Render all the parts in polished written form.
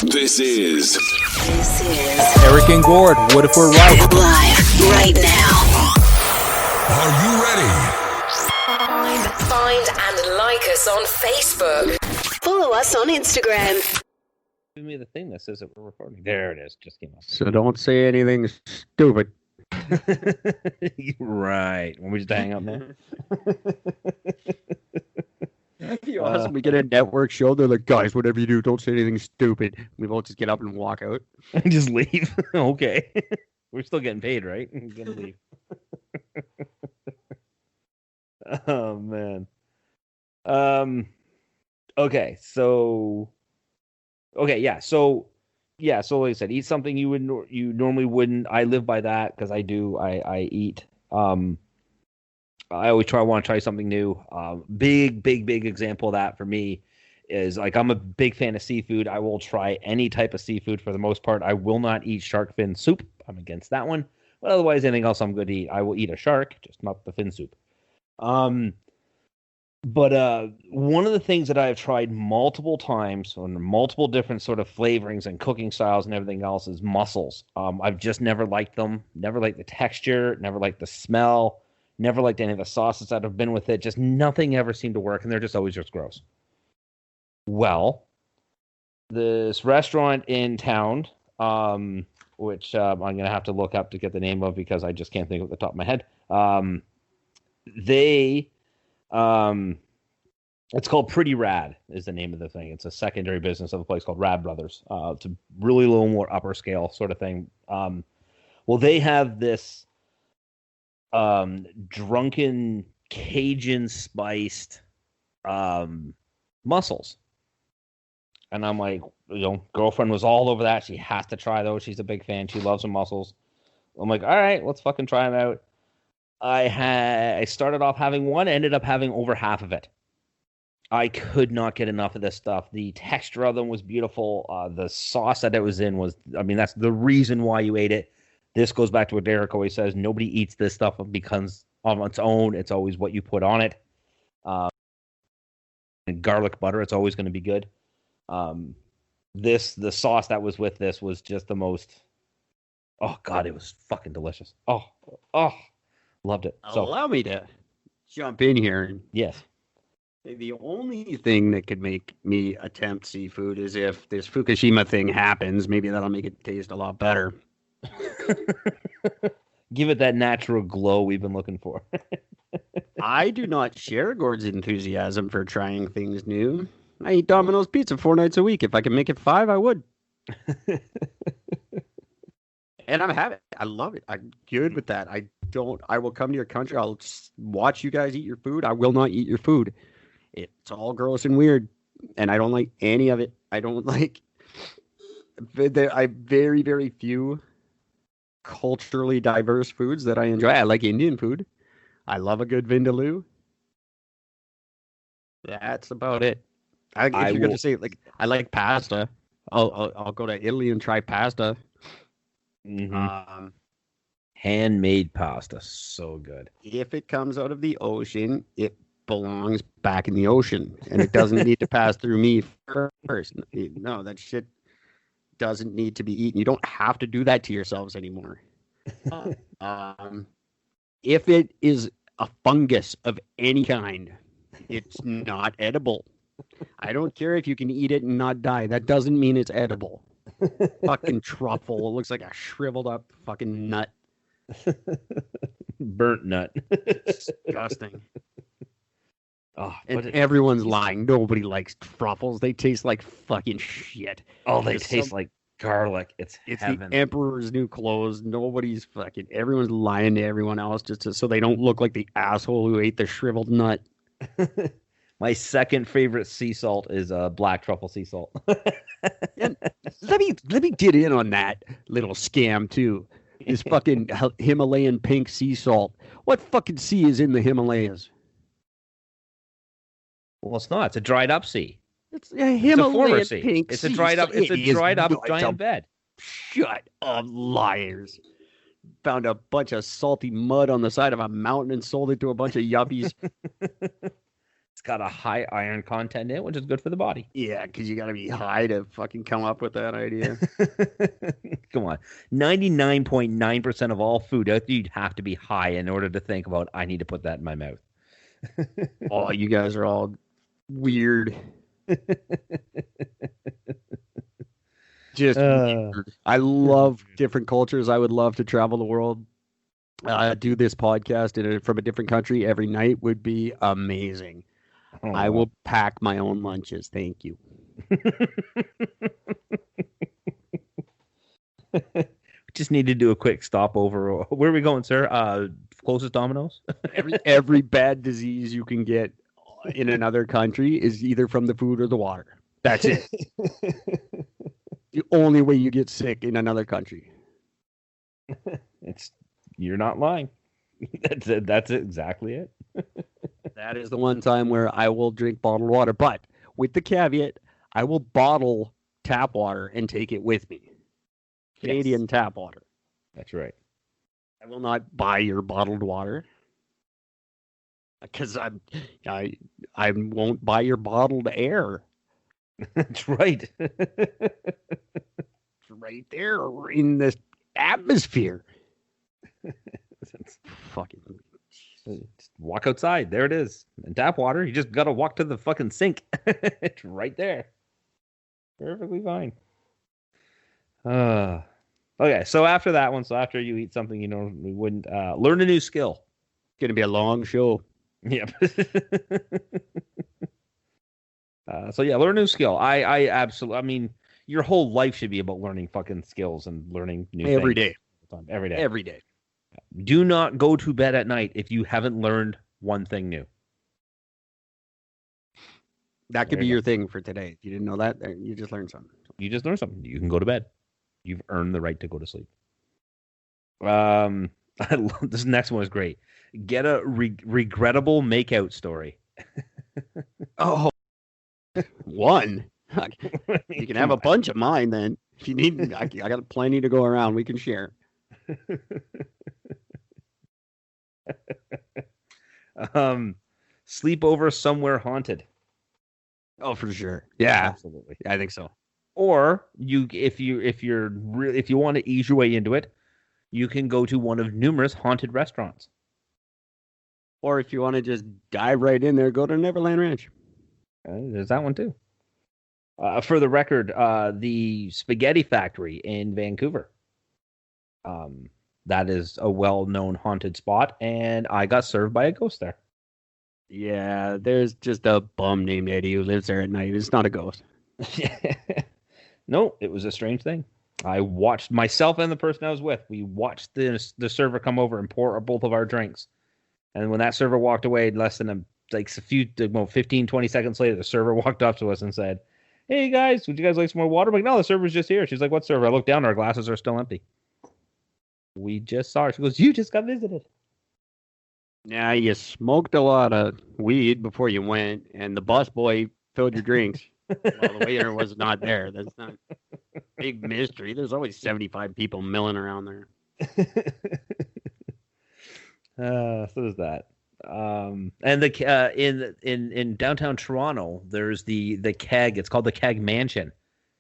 This is Eric and Gord. What if we're right? Live right now. Are You Ready? Find and like us on Facebook. Follow us on Instagram. Give me the thing that says that we're recording. There it is. Just came up. So don't say anything stupid. Right. Want me just to hang up now? You ask, we get a network show. They're like, guys, whatever you do, don't say anything stupid. We won't just get up and walk out. Just leave. Okay. We're still getting paid, right? We're gonna leave. Oh man. Okay. So like I said, eat something you normally wouldn't. I live by that because I do. I eat. I always want to try something new. Big example of that for me is like I'm a big fan of seafood. I will try any type of seafood for the most part. I will not eat shark fin soup. I'm against that one. But otherwise, anything else I'm good to eat. I will eat a shark, just not the fin soup. But one of the things that I've tried multiple times on multiple different sort of flavorings and cooking styles and everything else is mussels. I've just never liked them. Never liked the texture. Never liked the smell. Never liked any of the sauces that have been with it. Just nothing ever seemed to work, and they're just always just gross. Well, this restaurant in town, which I'm going to have to look up to get the name of because I just can't think of it at the top of my head. It's called Pretty Rad is the name of the thing. It's a secondary business of a place called Rad Brothers. It's a really low, more upper scale sort of thing. Well, they have this drunken Cajun spiced mussels. And I'm like, girlfriend was all over that. She has to try those. She's a big fan. She loves the mussels. I'm like, all right, let's fucking try them out. I started off having one, ended up having over half of it. I could not get enough of this stuff. The texture of them was beautiful. The sauce that it was in was, that's the reason why you ate it. This goes back to what Derek always says. Nobody eats this stuff because on its own. It's always what you put on it. And garlic butter, it's always going to be good. The sauce that was with this was just the most, oh God, it was fucking delicious. Oh, loved it. So, allow me to jump in here. Yes. The only thing that could make me attempt seafood is if this Fukushima thing happens. Maybe that'll make it taste a lot better. Give it that natural glow we've been looking for. I do not share Gord's enthusiasm for trying things new. I eat Domino's pizza 4 nights a week. If I can make it 5, I would. And I'm happy. I love it. I'm good with that. I will come to your country. I'll watch you guys eat your food. I will not eat your food. It's all gross and weird. And I don't like any of it. I don't like... I very, very few culturally diverse foods that I enjoy. I like Indian food. I love a good vindaloo. That's about it. If you're going to say, like, I like pasta, I'll go to Italy and try pasta. Mm-hmm. Handmade pasta, so good. If it comes out of the ocean, it belongs back in the ocean, and it doesn't need to pass through me first. No, that shit doesn't need to be eaten. You don't have to do that to yourselves anymore. If it is a fungus of any kind, it's not edible. I don't care if you can eat it and not die. That doesn't mean it's edible. Fucking truffle. It looks like a shriveled up fucking nut. Burnt nut. Disgusting. Oh, and everyone's lying. Nobody likes truffles. They taste like fucking shit. Oh, they taste like garlic. It's heaven. The emperor's new clothes. Everyone's lying to everyone else just so they don't look like the asshole who ate the shriveled nut. My second favorite sea salt is black truffle sea salt. And let me get in on that little scam too. This fucking Himalayan pink sea salt. What fucking sea is in the Himalayas? Well, it's not. It's a dried up sea. It's a Himalayan sea. pink It's sea. a dried up. It's a dried up giant bed. Shut up, liars! Found a bunch of salty mud on the side of a mountain and sold it to a bunch of yuppies. It's got a high iron content in it, which is good for the body. Yeah, because you got to be high to fucking come up with that idea. Come on. 99.9% of all food out there, you'd have to be high in order to think about, I need to put that in my mouth. Oh, you guys are all weird. Just weird. I love different cultures. I would love to travel the world. Do this podcast from a different country every night would be amazing. Oh, I wow. will pack my own lunches. Thank you. Just need to do a quick stopover. Where are we going, sir? Closest Domino's? Every bad disease you can get in another country is either from the food or the water. That's it. The only way you get sick in another country. You're not lying. That's exactly it. That is the one time where I will drink bottled water, but with the caveat, I will bottle tap water and take it with me. Canadian tap water. That's right. I will not buy your bottled water because I won't buy your bottled air. That's right. It's right there in the atmosphere. Fucking Just walk outside. There it is. And tap water, you just gotta walk to the fucking sink. It's right there. Perfectly fine. Okay, so after that one, so after you eat something you normally wouldn't, learn a new skill. gonna be a long show. Yep. So yeah, learn a new skill. I absolutely. I mean, your whole life should be about learning fucking skills and learning new Every things. day. Every day. Every day. Do not go to bed at night if you haven't learned one thing new. That could There be you your thing for today. If you didn't know that, you just learned something. You just learned something. You can go to bed. You've earned the right to go to sleep. This next one is great. Get a regrettable makeout story. Oh, one. You can have a bunch of mine then. If you need, I got plenty to go around. We can share. Sleep over somewhere haunted. Oh, for sure. Yeah, Absolutely. I think so. Or if you want to ease your way into it, you can go to one of numerous haunted restaurants. Or if you want to just dive right in there, go to Neverland Ranch. There's that one too. For the record, the Spaghetti Factory in Vancouver. That is a well-known haunted spot, and I got served by a ghost there. Yeah, there's just a bum named Eddie who lives there at night. It's not a ghost. No, it was a strange thing. I watched myself and the person I was with. We watched the server come over and pour both of our drinks. And when that server walked away, less than 15, 20 seconds later, the server walked up to us and said, "Hey guys, would you guys like some more water?" I'm like, "No, the server's just here." She's like, "What server?" I looked down, our glasses are still empty. We just saw her. She goes, "You just got visited." Yeah, you smoked a lot of weed before you went, and the bus boy filled your drinks. Well, the waiter was not there. That's not a big mystery. There's always 75 people milling around there. So there's that. And in downtown Toronto, there's the Keg. It's called the Keg Mansion.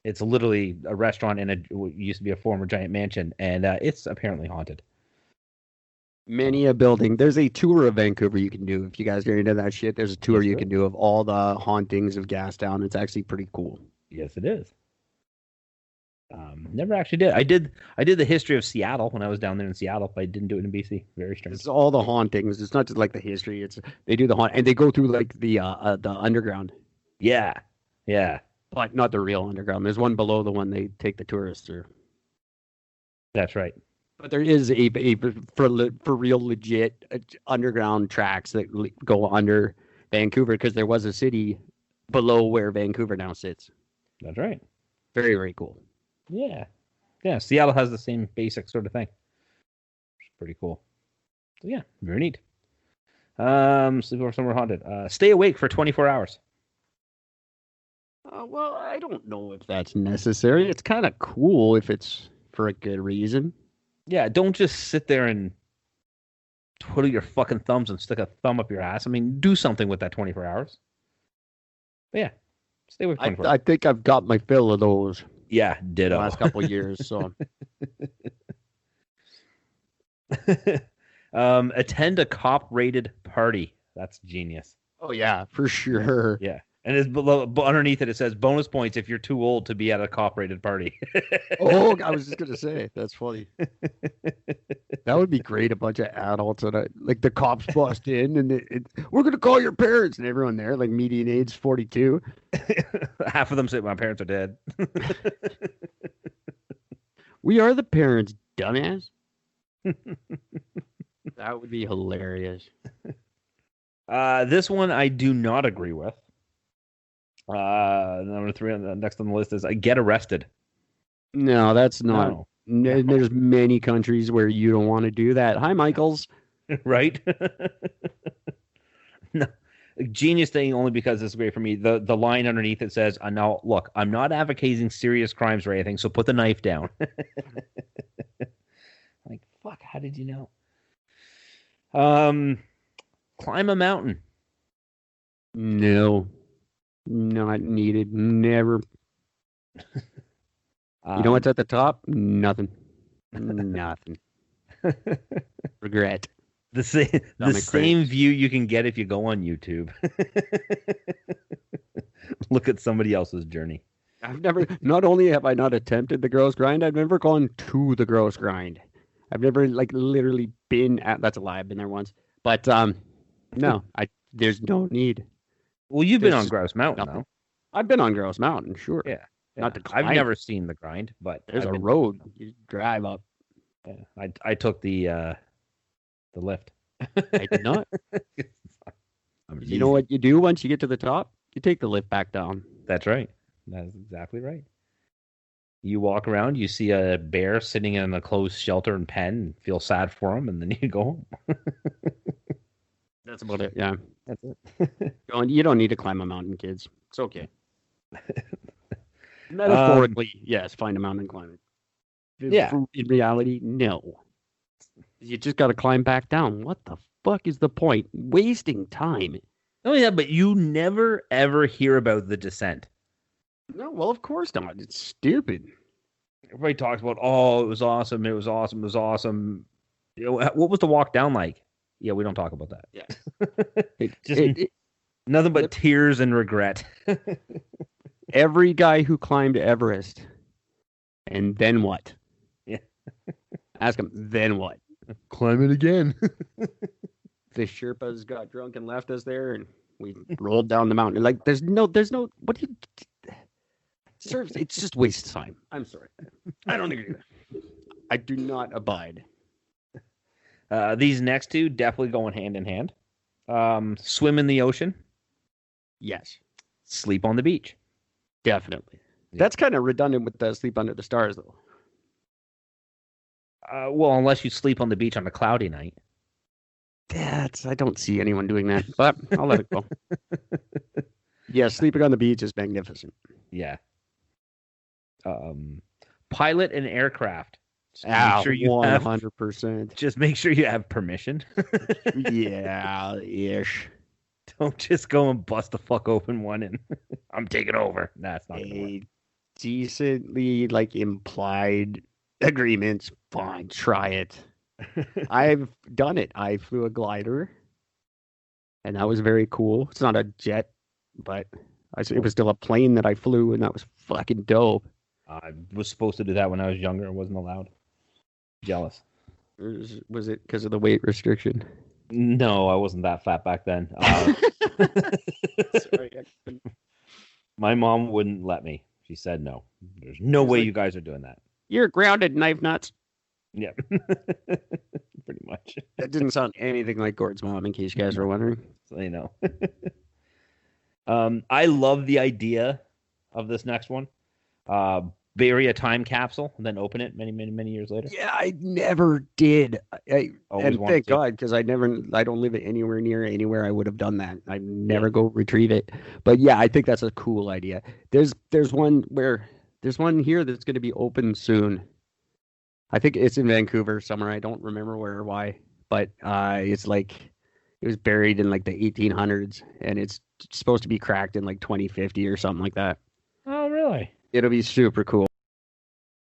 It's literally a restaurant in what used to be a former giant mansion, and it's apparently haunted. Many a building. There's a tour of Vancouver you can do. If you guys are into that shit, there's a tour you can do of all the hauntings of Gastown. It's actually pretty cool. Yes, it is. Never actually did. I did the history of Seattle when I was down there in Seattle, but I didn't do it in BC. Very strange. It's all the hauntings. It's not just like the history. It's they do the haunt and they go through like the underground. Yeah. But not the real underground. There's one below the one they take the tourists through. That's right. But there is a for real legit underground tracks that go under Vancouver because there was a city below where Vancouver now sits. That's right. Very, very cool. Yeah. Seattle has the same basic sort of thing. Which is pretty cool. So yeah, very neat. Sleep over somewhere haunted. Stay awake for 24 hours. Well, I don't know if that's necessary. It's kind of cool if it's for a good reason. Yeah, don't just sit there and twiddle your fucking thumbs and stick a thumb up your ass. I mean, do something with that 24 hours. But yeah, stay with 24. I think I've got my fill of those Yeah, the ditto. last couple of years. So Attend a cop-rated party. That's genius. oh yeah, for sure. Yeah. And it's below, underneath it says bonus points if you're too old to be at a cop-rated party. Oh, I was just gonna say that's funny. That would be great. A bunch of adults and like the cops bust in, and we're gonna call your parents, and everyone there, like median age 42. Half of them say my parents are dead. We are the parents, dumbass. That would be hilarious. This one I do not agree with. Number 3 on the next on the list is get arrested. No, that's not. No. There's many countries where you don't want to do that. Hi, Michaels. Right? No. Genius thing only because it's great for me. The line underneath it says, now look, I'm not advocating serious crimes or anything, so put the knife down. Like, fuck, how did you know? Climb a mountain. No, not needed. Never. You know what's at the top? Nothing. Nothing. Regret. The same view you can get if you go on YouTube. Look at somebody else's journey. I've never. Not only have I not attempted the girls' grind, I've never gone to the girls' grind. I've never literally been at. That's a lie. I've been there once, but no. There's no need. Well, you've been on Grouse Mountain, though. I've been on Grouse Mountain, sure. Yeah. Not to climb. I've never seen the grind, but there's a road. You drive up. Yeah. I took the lift. I did not. You know what you do once you get to the top? You take the lift back down. That's right. That's exactly right. You walk around, you see a bear sitting in a closed shelter and pen, and feel sad for him, and then you go home. That's about it. Yeah. That's it. You don't need to climb a mountain, kids. It's okay. Metaphorically, yes, find a mountain and climb it. Yeah. In reality, no. You just got to climb back down. What the fuck is the point? Wasting time. Oh, yeah, but you never, ever hear about the descent. No, well, of course not. It's stupid. Everybody talks about, oh, it was awesome, it was awesome, it was awesome. You know, what was the walk down like? Yeah, we don't talk about that. Yeah. Nothing but tears and regret. Every guy who climbed Everest, and then what? Yeah. Ask him, then what? Climb it again. The Sherpas got drunk and left us there, and we rolled down the mountain. Like, there's no, what do you, it's just waste of time. I'm sorry. I don't agree with that. I do not abide. These next two definitely going hand in hand. Swim in the ocean. Yes. Sleep on the beach. Definitely. Yeah. That's kind of redundant with the sleep under the stars, though. Well, unless you sleep on the beach on a cloudy night. I don't see anyone doing that, but I'll let it go. Yeah, sleeping on the beach is magnificent. Yeah. Pilot an aircraft. Make sure you 100%. Just make sure you have permission. Yeah, ish. Don't just go and bust the fuck open one and I'm taking over. That's not a decently implied agreements. Fine, try it. I've done it. I flew a glider, and that was very cool. It's not a jet, but it was still a plane that I flew, and that was fucking dope. I was supposed to do that when I was younger. I wasn't allowed. Jealous. Was it because of the weight restriction? No, I wasn't that fat back then. Sorry, my mom wouldn't let me. She said no. There's no way you guys are doing that. You're grounded, knife nuts. Yeah. Pretty much. That didn't sound anything like Gord's mom, in case you guys were wondering. So you know. I love the idea of this next one. Bury a time capsule and then open it many years later. Yeah, I never did. And thank God, because I don't live anywhere near anywhere I would have done that. I never go retrieve it. But yeah, I think that's a cool idea. There's one here that's going to be open soon. I think it's in Vancouver somewhere. I don't remember where or why, but it was buried in the 1800s, and it's supposed to be cracked in like 2050 or something like that. Oh, really? It'll be super cool.